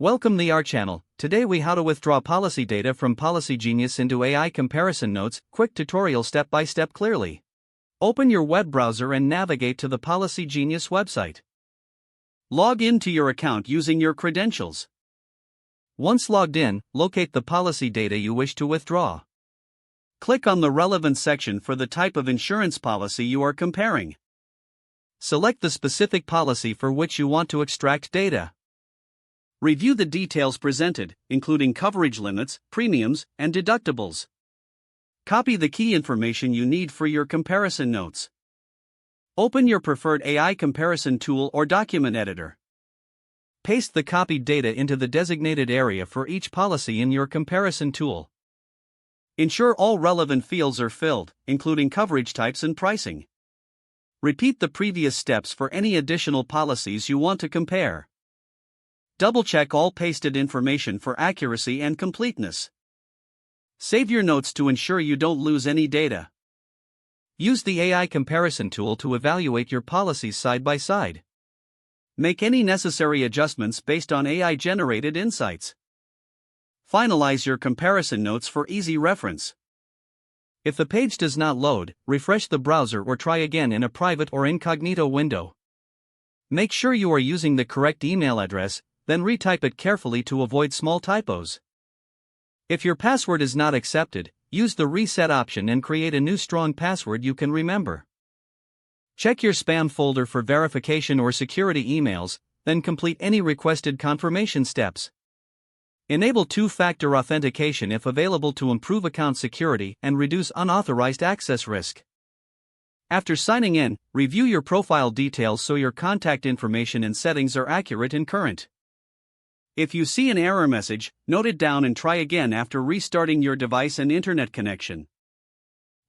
Welcome to our channel. Today we how to withdraw policy data from Policygenius into AI comparison notes. Quick tutorial step by step clearly. Open your web browser and navigate to the Policygenius website. Log into your account using your credentials. Once logged in, locate the policy data you wish to withdraw. Click on the relevant section for the type of insurance policy you are comparing. Select the specific policy for which you want to extract data. Review the details presented, including coverage limits, premiums, and deductibles. Copy the key information you need for your comparison notes. Open your preferred AI comparison tool or document editor. Paste the copied data into the designated area for each policy in your comparison tool. Ensure all relevant fields are filled, including coverage types and pricing. Repeat the previous steps for any additional policies you want to compare. Double-check all pasted information for accuracy and completeness. Save your notes to ensure you don't lose any data. Use the AI comparison tool to evaluate your policies side by side. Make any necessary adjustments based on AI-generated insights. Finalize your comparison notes for easy reference. If the page does not load, refresh the browser or try again in a private or incognito window. Make sure you are using the correct email address, then retype it carefully to avoid small typos. If your password is not accepted, use the reset option and create a new strong password you can remember. Check your spam folder for verification or security emails, then complete any requested confirmation steps. Enable two-factor authentication if available to improve account security and reduce unauthorized access risk. After signing in, review your profile details so your contact information and settings are accurate and current. If you see an error message, note it down and try again after restarting your device and internet connection.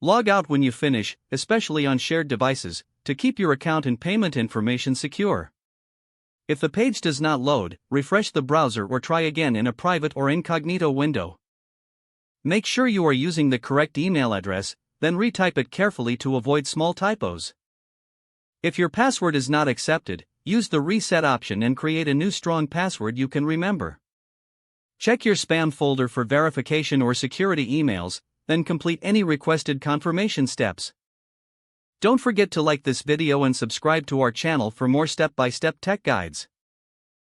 Log out when you finish, especially on shared devices, to keep your account and payment information secure. If the page does not load, refresh the browser or try again in a private or incognito window. Make sure you are using the correct email address, then retype it carefully to avoid small typos. If your password is not accepted, use the reset option and create a new strong password you can remember. Check your spam folder for verification or security emails, then complete any requested confirmation steps. Don't forget to like this video and subscribe to our channel for more step-by-step tech guides.